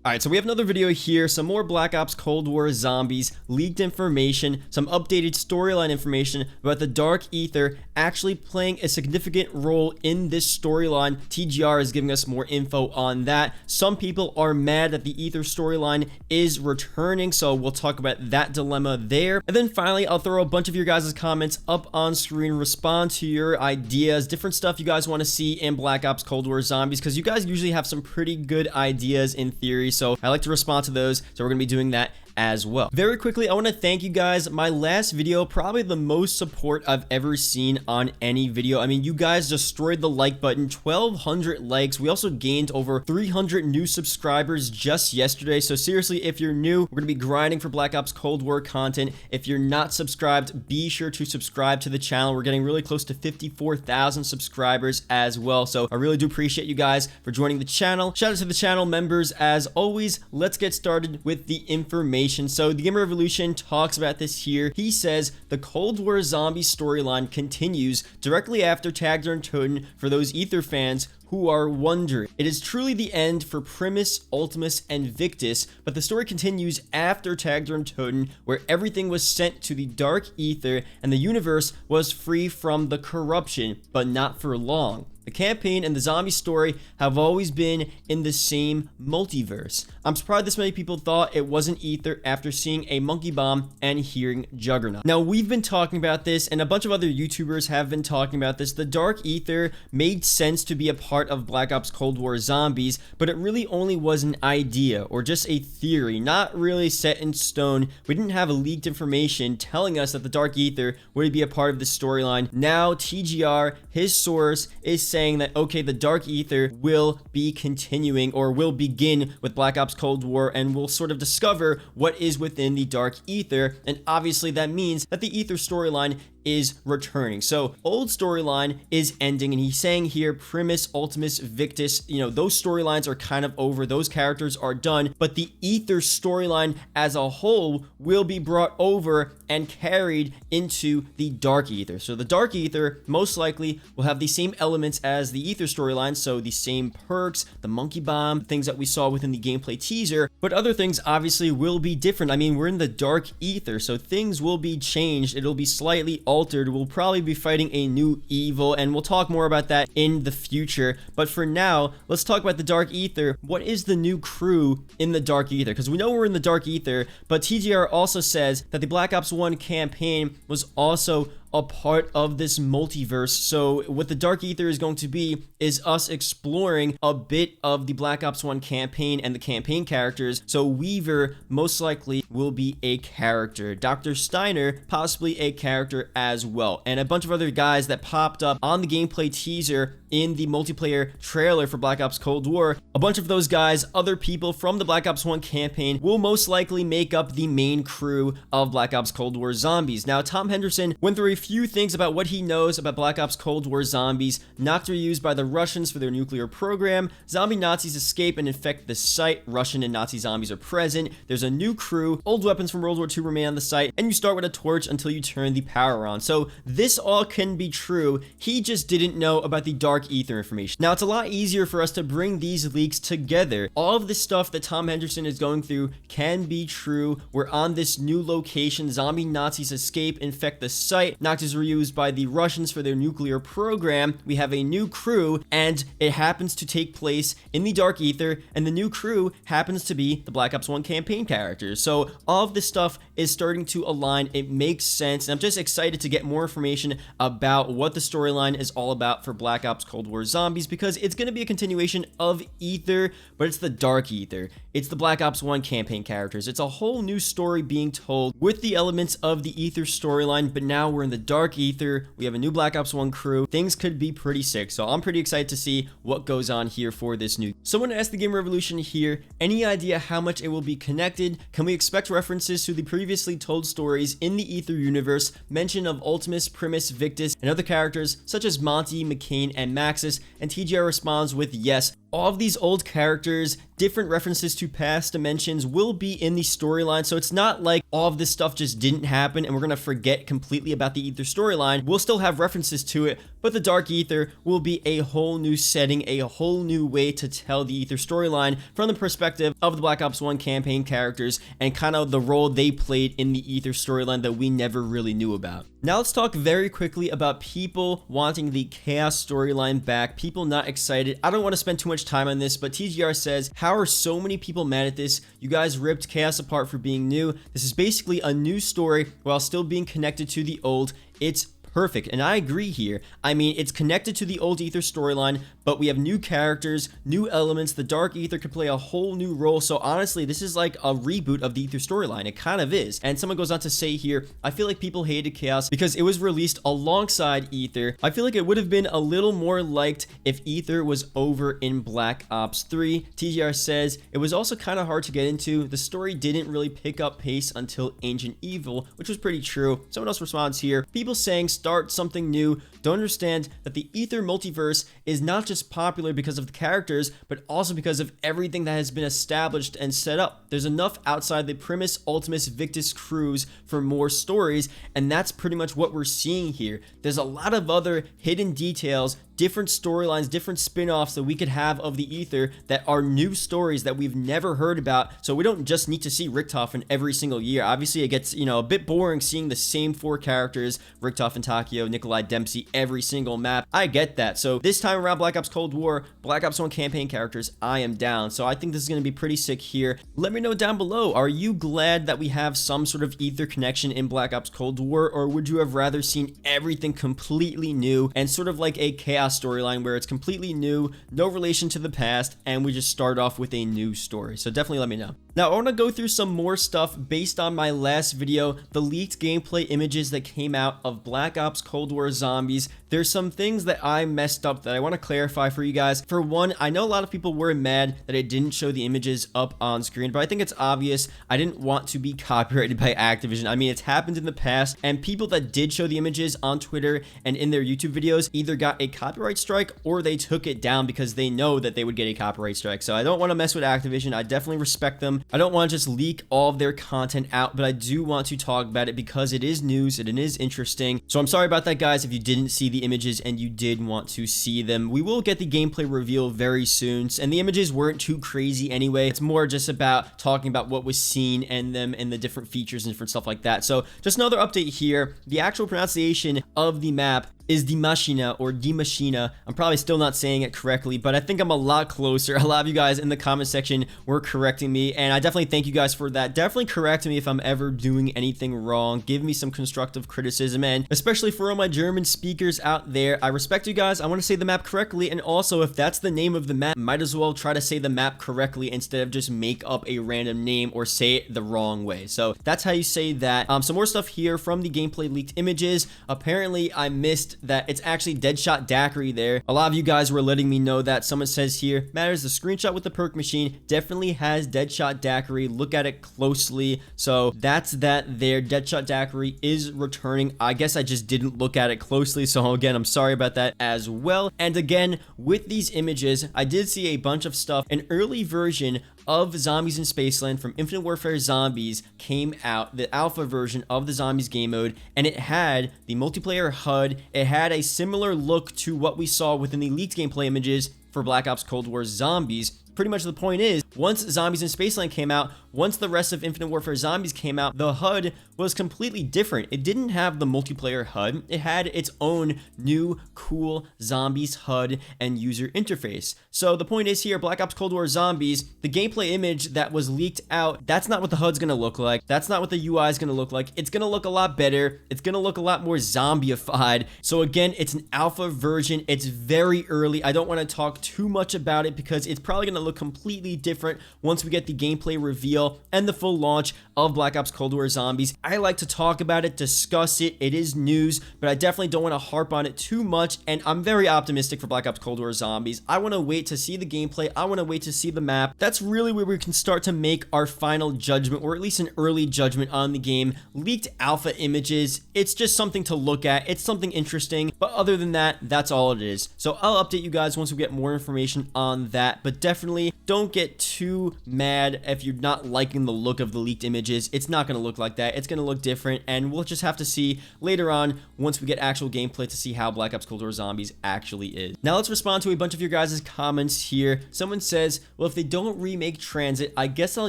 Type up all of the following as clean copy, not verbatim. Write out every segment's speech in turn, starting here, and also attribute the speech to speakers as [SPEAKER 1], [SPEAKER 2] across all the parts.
[SPEAKER 1] Alright, so we have another video here, some more Black Ops Cold War zombies, leaked information, some updated storyline information about the Dark Aether actually playing a significant role in this storyline. TGR is giving us more info on that. Some people are mad that the Aether storyline is returning, so we'll talk about that dilemma there. And then finally, I'll throw a bunch of your guys' comments up on screen, respond to your ideas, different stuff you guys want to see in Black Ops Cold War zombies, because you guys usually have some pretty good ideas in theory. So I like to respond to those, so we're going to be doing that as well. Very quickly, I want to thank you guys. My last video, probably the most support I've ever seen on any video. I mean, you guys destroyed the like button, 1,200 likes. We also gained over 300 new subscribers just yesterday. So seriously, if you're new, we're going to be grinding for Black Ops Cold War content. If you're not subscribed, be sure to subscribe to the channel. We're getting really close to 54,000 subscribers as well. So I really do appreciate you guys for joining the channel. Shout out to the channel members as always. Let's get started with the information. So the Gamer Revolution talks about this here. He says the Cold War zombie storyline continues directly after Tagder and Toten for those Aether fans who are wondering. It is truly the end for Primus, Ultimus, and Victus, but the story continues after Tagder and Toten, where everything was sent to the Dark Aether and the universe was free from the corruption, but not for long. The campaign and the zombie story have always been in the same multiverse. I'm surprised this many people thought it wasn't Aether after seeing a monkey bomb and hearing Juggernaut. Now, we've been talking about this, and a bunch of other YouTubers have been talking about this. The Dark Aether made sense to be a part of Black Ops Cold War Zombies, but it really only was an idea or just a theory, not really set in stone. We didn't have leaked information telling us that the Dark Aether would be a part of the storyline. Now, TGR, his source, is saying that, okay, the Dark Aether will be continuing or will begin with Black Ops Cold War, and we'll sort of discover what is within the Dark Aether, and obviously that means that the Aether storyline is returning. So old storyline is ending, and he's saying here Primus, Ultimus, Victus, you know, those storylines are kind of over, those characters are done, but the Aether storyline as a whole will be brought over and carried into the Dark Aether. So the Dark Aether most likely will have the same elements as the Aether storyline, so the same perks, the monkey bomb, things that we saw within the gameplay teaser, but other things obviously will be different. I mean, we're in the Dark Aether, so things will be changed. It'll be slightly altered. We'll probably be fighting a new evil, and we'll talk more about that in the future. But for now, let's talk about the Dark Aether. What is the new crew in the Dark Aether? Because we know we're in the Dark Aether, but TGR also says that the Black Ops 1 campaign was also a part of this multiverse. So what the Dark Aether is going to be is us exploring a bit of the Black Ops 1 campaign and the campaign characters. So Weaver most likely will be a character, Dr. Steiner possibly a character as well, and a bunch of other guys that popped up on the gameplay teaser in the multiplayer trailer for Black Ops Cold War. A bunch of those guys, other people from the Black Ops 1 campaign, will most likely make up the main crew of Black Ops Cold War Zombies. Now, Tom Henderson went through a few things about what he knows about Black Ops Cold War Zombies. Not to be used by the Russians for their nuclear program. Zombie Nazis escape and infect the site. Russian and Nazi zombies are present. There's a new crew. Old weapons from World War II remain on the site. And you start with a torch until you turn the power on. So this all can be true. He just didn't know about the Dark Aether information. Now, it's a lot easier for us to bring these leaks together. All of the stuff that Tom Henderson is going through can be true. We're on this new location. Zombie Nazis escape, infect the site. Noctis were used by the Russians for their nuclear program. We have a new crew, and it happens to take place in the Dark Aether, and the new crew happens to be the Black Ops 1 campaign characters. So all of this stuff is starting to align. It makes sense, and I'm just excited to get more information about what the storyline is all about for Black Ops Cold War Zombies, because it's going to be a continuation of Aether, but it's the Dark Aether. It's the Black Ops 1 campaign characters. It's a whole new story being told with the elements of the Aether storyline, but now we're in the Dark Aether. We have a new Black Ops 1 crew. Things could be pretty sick, so I'm pretty excited to see what goes on here for this new. Someone asked the Game Revolution here, any idea how much it will be connected? Can we expect references to the previously told stories in the Aether universe, mention of Ultimus, Primus, Victus, and other characters such as Monty, McCain, and Maxis? And TGR responds with yes. All of these old characters, different references to past dimensions will be in the storyline, so it's not like all of this stuff just didn't happen and we're gonna forget completely about the Aether storyline. We'll still have references to it, but the Dark Aether will be a whole new setting, a whole new way to tell the Aether storyline from the perspective of the Black Ops 1 campaign characters and kind of the role they played in the Aether storyline that we never really knew about. Now let's talk very quickly about people wanting the Chaos storyline back, people not excited. I don't want to spend too much time on this, but TGR says, how are so many people mad at this? You guys ripped Chaos apart for being new. This is basically a new story while still being connected to the old. It's perfect, and I agree here. I mean, it's connected to the old Aether storyline, but we have new characters, new elements. The Dark Aether could play a whole new role, so honestly, this is like a reboot of the Aether storyline. It kind of is. And someone goes on to say here, I feel like people hated Chaos because it was released alongside Aether. I feel like it would have been a little more liked if Aether was over in Black Ops 3. TGR says, it was also kind of hard to get into. The story didn't really pick up pace until Ancient Evil, which was pretty true. Someone else responds here, people saying start something new don't understand that the Aether multiverse is not just popular because of the characters, but also because of everything that has been established and set up. There's enough outside the Primus, Ultimus, Victus crews for more stories, and that's pretty much what we're seeing here. There's a lot of other hidden details, different storylines, different spin-offs that we could have of the Aether that are new stories that we've never heard about, so we don't just need to see Richtofen every single year. Obviously, it gets, a bit boring seeing the same 4 characters, Richtofen, Takeo, Nikolai, Dempsey, every single map. I get that. So this time around Black Ops Cold War, Black Ops 1 campaign characters, I am down. So I think this is going to be pretty sick here. Let me know down below, are you glad that we have some sort of Aether connection in Black Ops Cold War, or would you have rather seen everything completely new and sort of like a Chaos storyline where it's completely new, no relation to the past, and we just start off with a new story? So definitely let me know. Now I want to go through some more stuff based on my last video, the leaked gameplay images that came out of Black Ops Cold War Zombies. There's some things that I messed up that I want to clarify for you guys. For one, I know a lot of people were mad that it didn't show the images up on screen, but I think it's obvious. I didn't want to be copyrighted by Activision. I mean, it's happened in the past, and people that did show the images on Twitter and in their YouTube videos either got a copyright strike or they took it down because they know that they would get a copyright strike. So I don't want to mess with Activision. I definitely respect them. I don't want to just leak all of their content out, but I do want to talk about it because it is news and it is interesting. So I'm sorry about that, guys, if you didn't see the images and you did want to see them. We will get the gameplay reveal very soon, and the images weren't too crazy anyway. It's more just about talking about what was seen and them and the different features and different stuff like that. So just another update here. The actual pronunciation of the map is Die Maschine or Die Maschine. I'm probably still not saying it correctly, but I think I'm a lot closer. A lot of you guys in the comment section were correcting me, and I definitely thank you guys for that. Definitely correct me if I'm ever doing anything wrong. Give me some constructive criticism, and especially for all my German speakers out there, I respect you guys. I want to say the map correctly, and also if that's the name of the map, might as well try to say the map correctly instead of just make up a random name or say it the wrong way. So that's how you say that. Some more stuff here from the gameplay leaked images. Apparently, I missed that it's actually Deadshot Daiquiri there. A lot of you guys were letting me know that. Someone says here, matters the screenshot with the perk machine definitely has Deadshot Daiquiri. Look at it closely. So that's that there. Deadshot Daiquiri is returning. I guess I just didn't look at it closely, so again, I'm sorry about that as well. And again, with these images, I did see a bunch of stuff. An early version of Zombies in Spaceland from Infinite Warfare Zombies came out, the alpha version of the Zombies game mode, and it had the multiplayer HUD. It had a similar look to what we saw within the leaked gameplay images for Black Ops Cold War Zombies. Pretty much the point is, once Zombies in Spaceland came out, once the rest of Infinite Warfare Zombies came out, the HUD was completely different. It didn't have the multiplayer HUD. It had its own new, cool Zombies HUD and user interface. So the point is here, Black Ops Cold War Zombies, the gameplay image that was leaked out, that's not what the HUD's gonna look like. That's not what the UI is gonna look like. It's gonna look a lot better. It's gonna look a lot more zombified. So again, it's an alpha version. It's very early. I don't want to talk too much about it because it's probably gonna look look completely different once we get the gameplay reveal and the full launch of Black Ops Cold War Zombies. I like to talk about it, discuss it. It is news, but I definitely don't want to harp on it too much, and I'm very optimistic for Black Ops Cold War Zombies. I want to wait to see the gameplay. I want to wait to see the map. That's really where we can start to make our final judgment, or at least an early judgment on the game. Leaked alpha images, it's just something to look at. It's something interesting, but other than that, that's all it is. So I'll update you guys once we get more information on that, but definitely don't get too mad if you're not liking the look of the leaked images. It's not going to look like that. It's going to look different, and we'll just have to see later on once we get actual gameplay to see how Black Ops Cold War Zombies actually is. Now let's respond to a bunch of your guys' comments here. Someone says, well, if they don't remake Transit, I guess I'll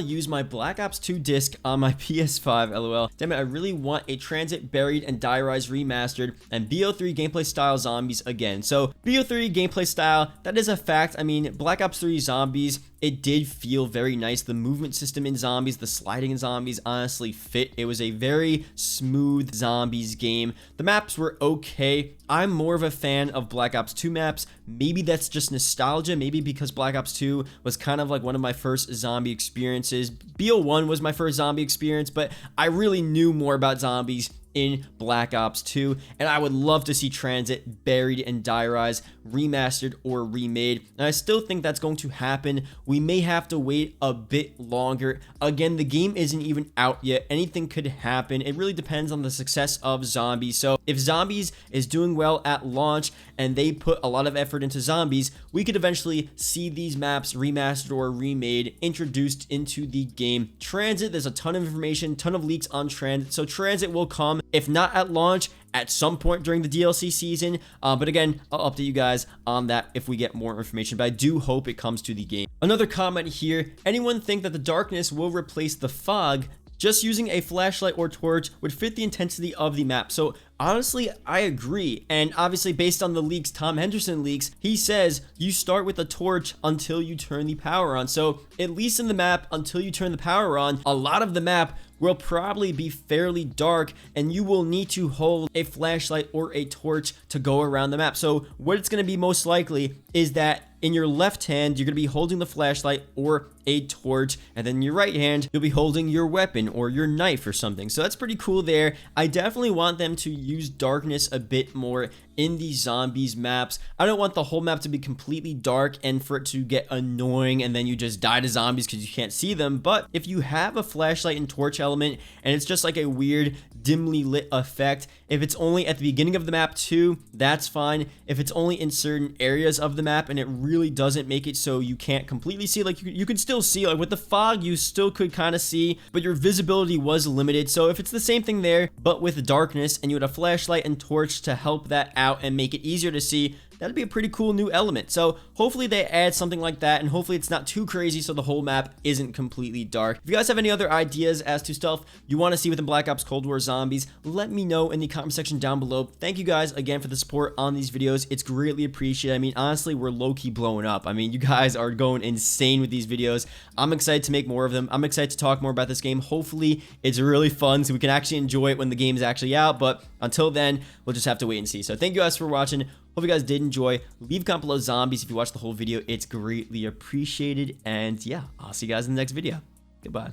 [SPEAKER 1] use my Black Ops 2 disc on my PS5, lol. Damn it, I really want a Transit, Buried, and Die Rise remastered, and BO3 gameplay style zombies again. So BO3 gameplay style, that is a fact. I mean, Black Ops 3 Zombies, it did feel very nice. The movement system in Zombies, the sliding in Zombies honestly fit. It was a very smooth Zombies game. The maps were okay. I'm more of a fan of Black Ops 2 maps. Maybe that's just nostalgia. Maybe because Black Ops 2 was kind of like one of my first zombie experiences. BO1 was my first zombie experience, but I really knew more about zombies in Black Ops 2, and I would love to see Transit, Buried, and Die Rise remastered or remade, and I still think that's going to happen. We may have to wait a bit longer. Again, the game isn't even out yet. Anything could happen. It really depends on the success of Zombies. So if Zombies is doing well at launch and they put a lot of effort into Zombies, we could eventually see these maps remastered or remade, introduced into the game. Transit, there's a ton of information, ton of leaks on Transit, so Transit will come, if not at launch, at some point during the DLC season. But again, I'll update you guys on that if we get more information, but I do hope it comes to the game. Another comment here, anyone think that the darkness will replace the fog? Just using a flashlight or torch would fit the intensity of the map. So honestly, I agree. And obviously based on the leaks, Tom Henderson leaks, he says you start with a torch until you turn the power on. So at least in the map, until you turn the power on, a lot of the map will probably be fairly dark, and you will need to hold a flashlight or a torch to go around the map. So what it's going to be most likely is that in your left hand, you're going to be holding the flashlight or a torch, and then in your right hand, you'll be holding your weapon or your knife or something. So that's pretty cool there. I definitely want them to use darkness a bit more in the Zombies maps. I don't want the whole map to be completely dark and for it to get annoying and then you just die to zombies because you can't see them. But if you have a flashlight and torch element and it's just like a weird dimly lit effect, if it's only at the beginning of the map too, that's fine. If it's only in certain areas of the map and it really doesn't make it so you can't completely see, like you can still see, like with the fog you still could kind of see, but your visibility was limited. So if it's the same thing there but with darkness and you had a flashlight and torch to help that out and make it easier to see, that'd be a pretty cool new element. So hopefully they add something like that, and hopefully it's not too crazy so the whole map isn't completely dark. If you guys have any other ideas as to stuff you want to see within Black Ops Cold War Zombies, let me know in the comment section down below. Thank you guys again for the support on these videos. It's greatly appreciated. I mean, honestly, we're low-key blowing up. I mean, you guys are going insane with these videos. I'm excited to make more of them. I'm excited to talk more about this game. Hopefully it's really fun so we can actually enjoy it when the game's actually out, but until then, we'll just have to wait and see. So thank you guys for watching. Hope you guys did enjoy. Leave a comment below zombies if you watched the whole video. It's greatly appreciated. And yeah, I'll see you guys in the next video. Goodbye.